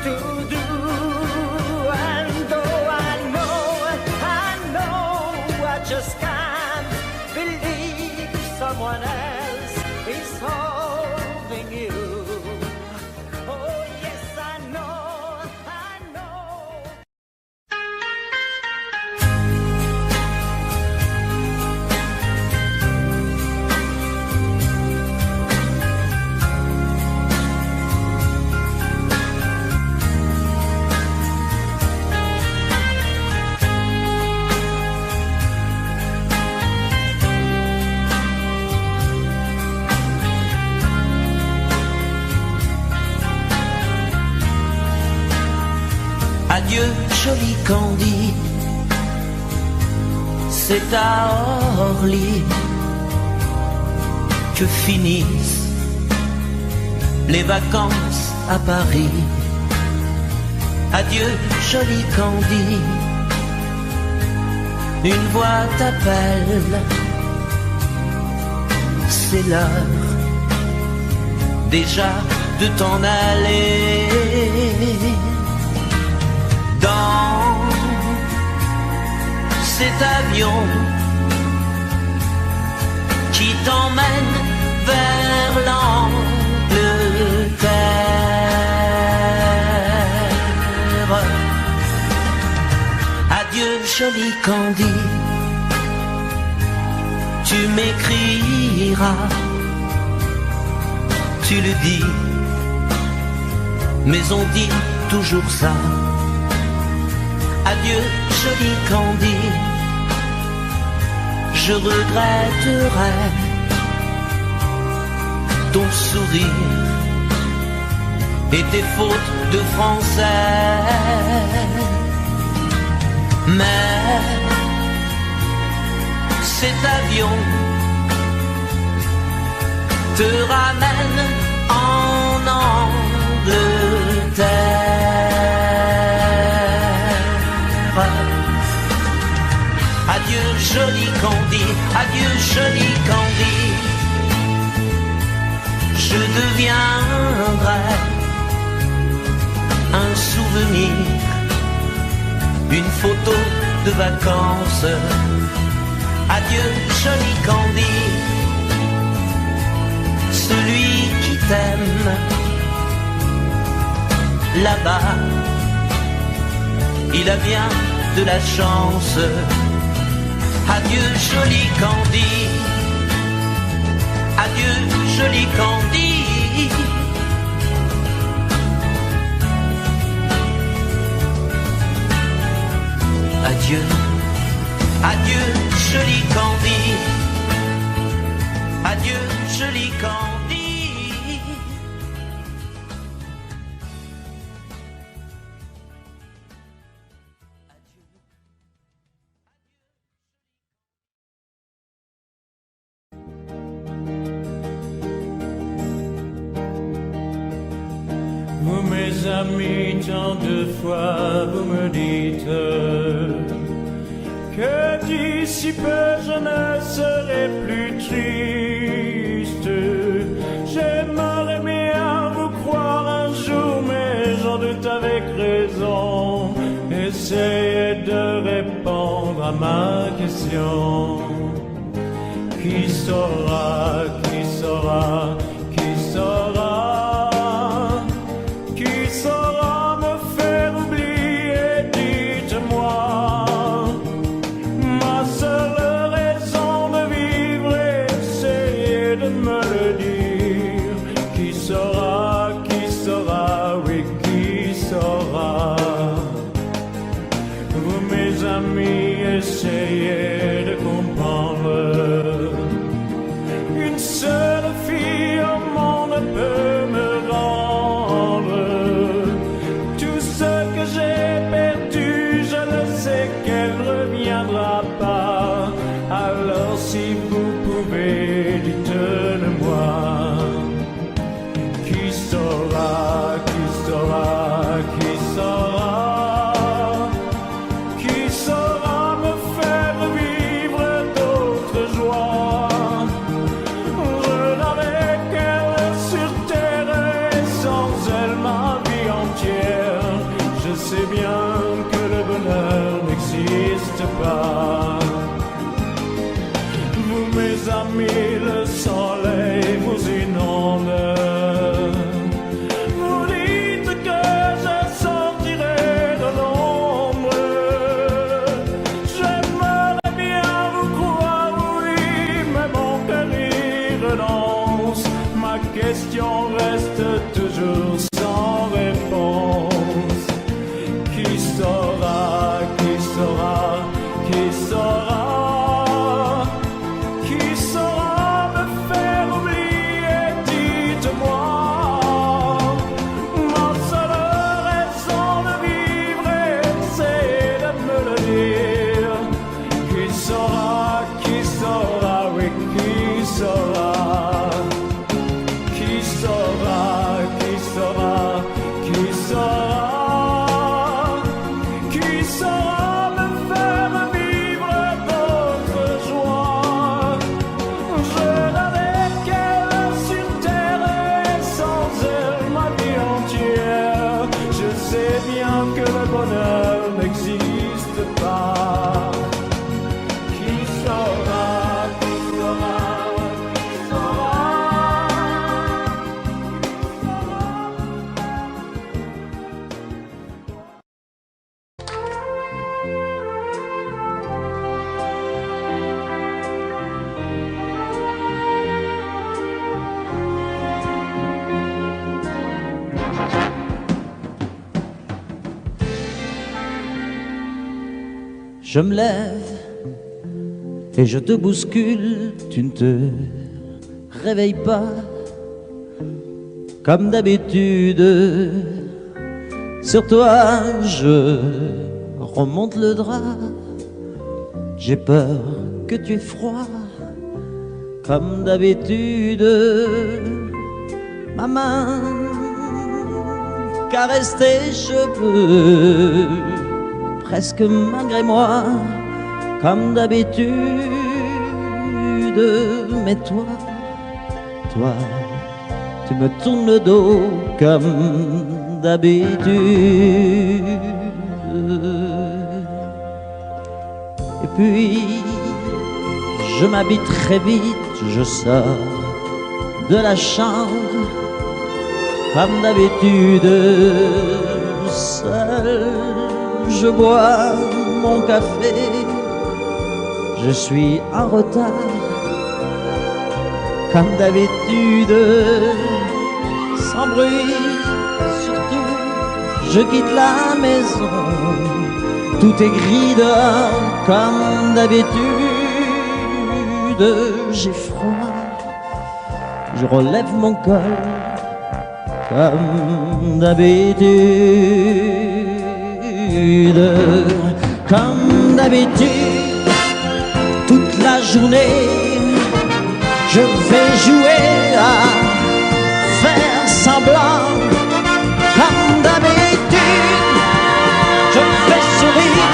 to do. And though I know I just can't believe someone else is holding you. Oh yes, I know. Adieu, joli Candy, c'est à Orly que finissent les vacances à Paris. Adieu, joli Candy, une voix t'appelle, c'est l'heure déjà de t'en aller. Dans cet avion qui t'emmène vers l'Angleterre. Adieu, joli Candy, tu m'écriras, tu le dis, mais on dit toujours ça. Adieu, joli Candy, je regretterai ton sourire et tes fautes de français. Mais cet avion te ramène en Angleterre. Adieu, joli Candy, adieu, joli Candy, je deviendrai un souvenir, une photo de vacances. Adieu, joli Candy, celui qui t'aime là-bas, il a bien de la chance. Adieu, joli Candy, adieu, joli Candy. Adieu, adieu, joli Candy, adieu, joli Candy. Vous mes amis, tant de fois vous me dites que d'ici peu je ne serai plus triste. essayait de répondre à ma question. Qui saura, qui saura, qui saura, qui saura me faire oublier, dites-moi. Ma seule raison de vivre, essayez de me le dire. Qui saura, oui, qui saura. Vous, mes amis, essayez de comprendre. Une seule fille au monde peut me rendre tout ce que j'ai perdu. Je le sais qu'elle reviendra pas. Alors si vous pouvez, dites-le-moi. Qui saura, qui saura, qui saura, qui saura me faire vivre d'autres joies. Je n'avais qu'elle sur terre et sans elle ma vie entière. Je sais bien que le bonheur n'existe pas. Vous, mes amis, le soleil vous inonde. Vous dites que je sortirai de l'ombre. J'aimerais bien vous croire, oui, mais mon cœur y renonce. Ma question reste toujours sans réponse. Qui saura, qui saura, qui saura? Qui saura me faire oublier, dites-moi. Ma seule raison de vivre, c'est de me le dire. Qui saura, oui, qui saura. Qui saura, qui saura, qui saura. Qui saura me faire vivre d'autres joies. Je n'avais qu'elle sur terre et sans elle ma vie entière. Je sais bien que le bonheur n'existe pas. Qui saura, qui saura, qui saura. Je me lève et je te bouscule, tu ne te réveilles pas comme d'habitude. Sur toi je remonte le drap, j'ai peur que tu aies froid comme d'habitude. Ma main caresse tes cheveux presque malgré moi, comme d'habitude. Mais toi, tu me tournes le dos comme d'habitude. Et puis, je m'habille très vite, je sors de la chambre, comme d'habitude, seul. Je bois mon café, je suis en retard, comme d'habitude, sans bruit, surtout, je quitte la maison, tout est gris dehors, comme d'habitude, j'ai froid, je relève mon col, comme d'habitude. Comme d'habitude, toute la journée, je vais jouer à faire semblant. Comme d'habitude, je fais sourire.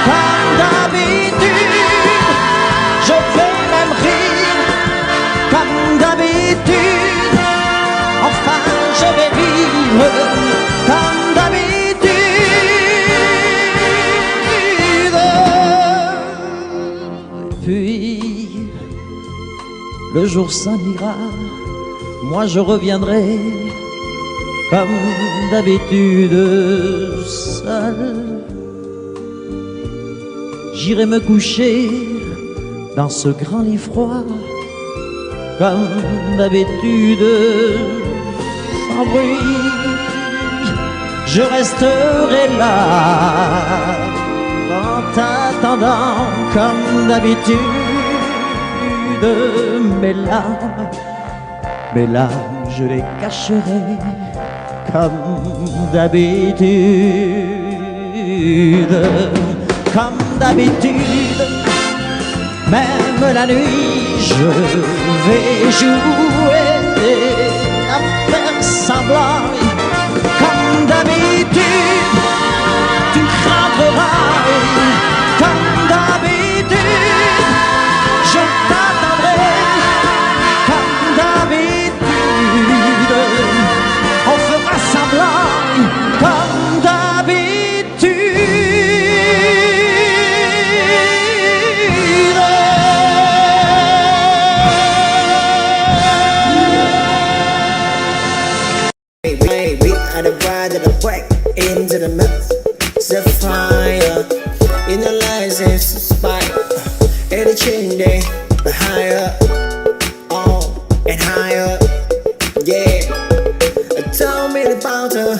Comme d'habitude, je vais même rire. Comme d'habitude, enfin je vais vivre. Comme d'habitude. le jour s'en ira, moi je reviendrai comme d'habitude seul. J'irai me coucher dans ce grand lit froid comme d'habitude sans bruit. Je resterai là en t'attendant comme d'habitude. Mes larmes, je les cacherai comme d'habitude. Comme d'habitude, même la nuit, je vais jouer à faire semblant. Comme d'habitude, tu rentreras. Comme d'habitude, je t'attendrai. Comme d'habitude, on fera semblant. Comme d'habitude. We are the bride of the break into the mouth. The fire in the lies is spike. And the chain day higher, on and higher. Yeah, tell me about her.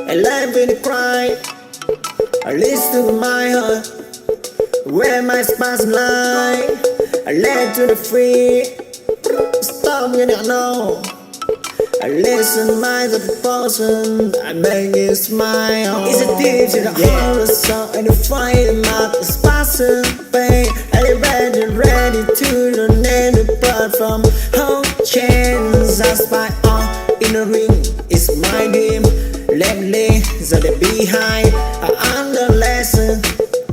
A life in the cry. I listen to my heart. Where my spots lie. I led to the free. Stop me now. I listen my the person, I make it smile. It's a deep to the horror song and the fire mouth is passing pain. Elevated, ready to the name apart from whole chains. I spy on in the ring, it's my game. Lately, so the behind, I am the lesson,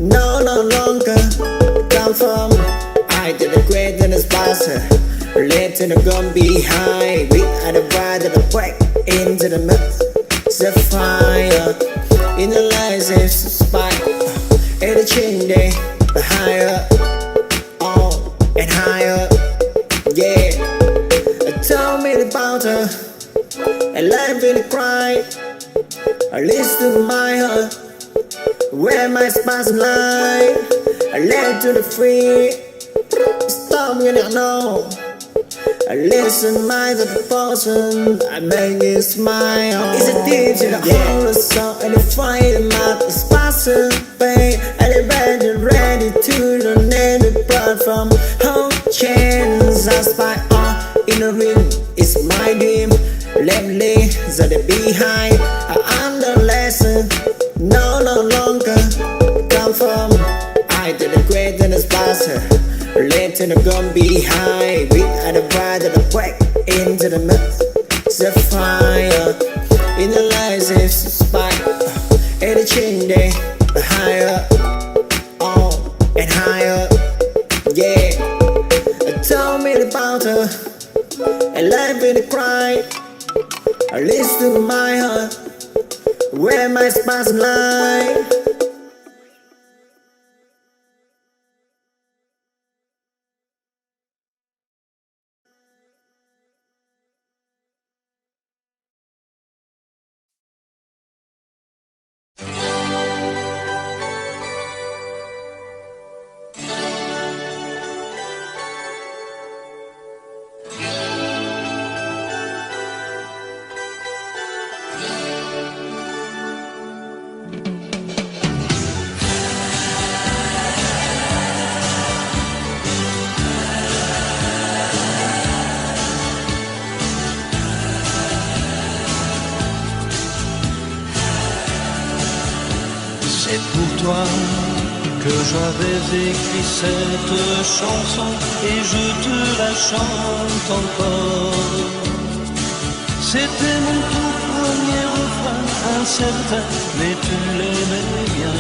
no longer come from. I did the great and the sponsor. Left in the gun behind. We are the bride of the break into the mouth. The fire in the lies is spike. And the chain day higher, on and higher. Yeah, tell me about her. A life in the cry. I listen to my heart. Where my spots lie. I led to the free. Stop me now. I listen my the person, I make it smile. It's a deep to the horror song and the fire mouth is passing pain. Elevated, ready to the name apart from whole chains. I spy on in the ring, it's my dream. Lately, so the behind, I am the lesson, no longer come from. I did the great and the sponsor. Left in the gun behind. We are the bride of the break into the mouth. The fire in the lies is spike. And the chain day higher, on and higher. Yeah, tell me about her. A life in the cry. I listen to my heart. Where my spots lie. C'est pour toi que j'avais écrit cette chanson et je te la chante encore. C'était mon tout premier refrain, incertain, mais tu l'aimais bien.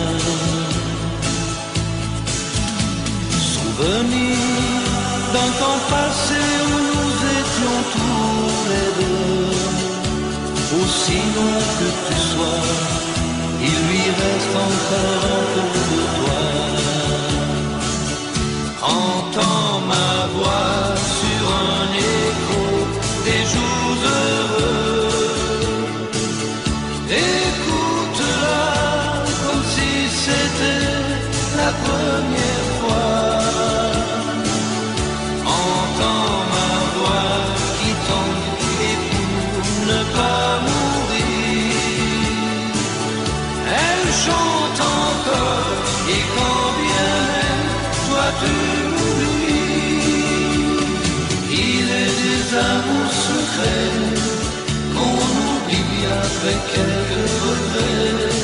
Souvenir d'un temps passé où nous étions tous les deux. Aussi long que tu sois, il lui reste encore un peu de toi. Entends ma voix sur jours heureux. Écoute-la comme si c'était la première fois. Entends ma voix qui tombe et pour ne pas mourir, elle chante encore et quand bien même toi tu m'oublies. Il est des amours secrets qu'on oublie après quelques regrets.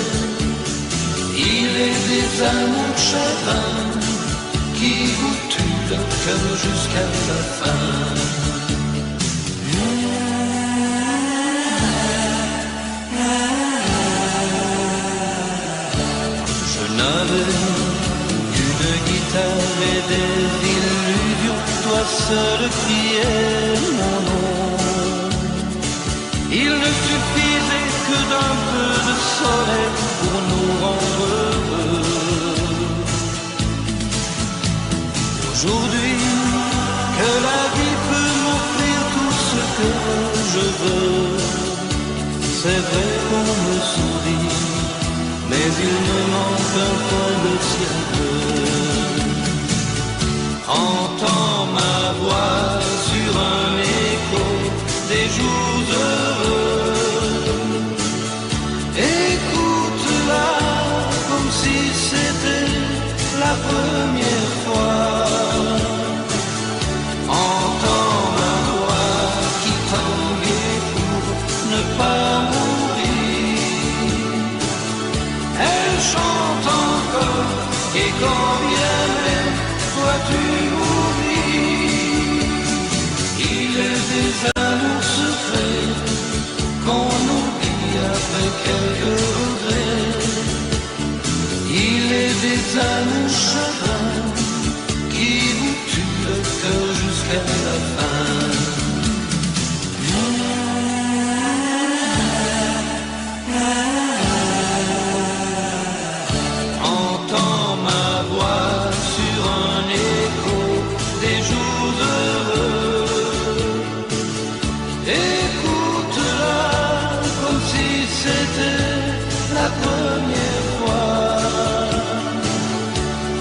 Il est des amours chagrins qui vous tuent le cœur jusqu'à la fin. Je n'avais qu'une guitare et des illusions, toi seul criais mon nom. Il ne suffisait que d'un peu de soleil pour nous rendre heureux. Aujourd'hui, que la vie peut m'offrir tout ce que je veux, c'est vrai qu'on me sourit, mais il me manque un coin de ciel bleu. Entends ma voix sur un écho des jours heureux. Écoute-la comme si c'était la première fois. Entends ma voix qui tanguait pour ne pas mourir. Elle chante encore et quand bien même toi tu oublies. Il est des amours secrets qu'on oublie après quelques regrets. Il est des amours chagrins qui vous tuent le cœur jusqu'à la fin. Entends ma voix sur un écho des jours heureux. Écoute-la comme si c'était la première fois.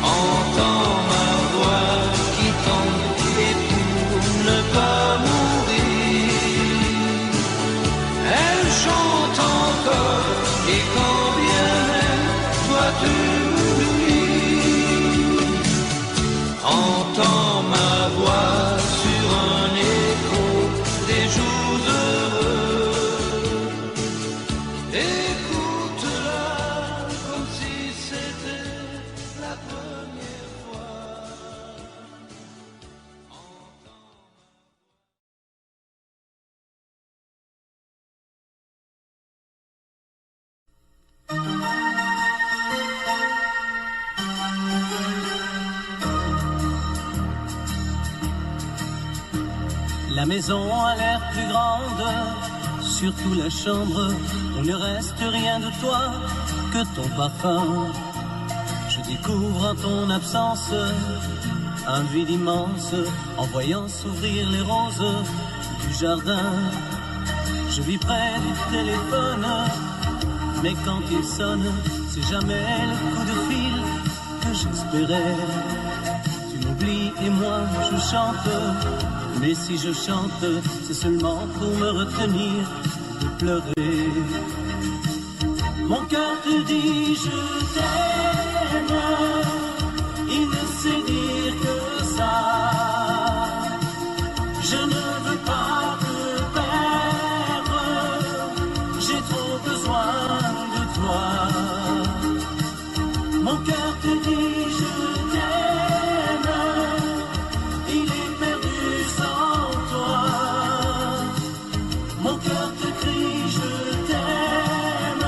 Entends ma voix qui tombe et pour ne pas mourir, elle chante encore et quand bien même toi tu m'oublies. Entends ma voix sur un écho des jours heureux. Écoute-la comme si c'était la première fois. La maison a l'air plus grande, surtout la chambre où ne reste rien de toi que ton parfum. Je découvre en ton absence un vide immense en voyant s'ouvrir les roses du jardin. Je vis près du téléphone, mais quand il sonne, c'est jamais le coup de fil que j'espérais. Tu m'oublies et moi je chante, mais si je chante, c'est seulement pour me retenir de pleurer. Mon cœur te dit je t'aime, il ne sait dire que ça. Je ne veux pas te perdre, j'ai trop besoin de toi. Mon cœur te dit je t'aime, il est perdu sans toi. Mon cœur te crie je t'aime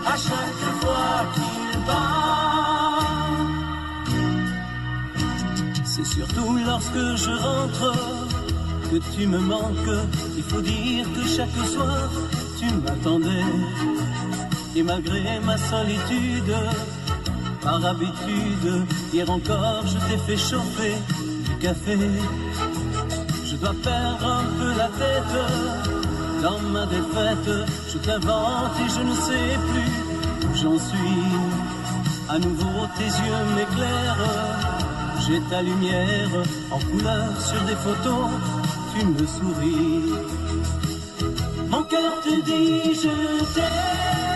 à chaque fois qu'il bat. C'est surtout lorsque je rentre que tu me manques. Il faut dire que chaque soir tu m'attendais. Et malgré ma solitude, par habitude, hier encore je t'ai fait chauffer du café. Je dois perdre un peu la tête. Dans ma défaite, je t'invente et je ne sais plus où j'en suis. À nouveau tes yeux m'éclairent, j'ai ta lumière en couleur sur des photos, tu me souris. Mon cœur te dit je t'aime.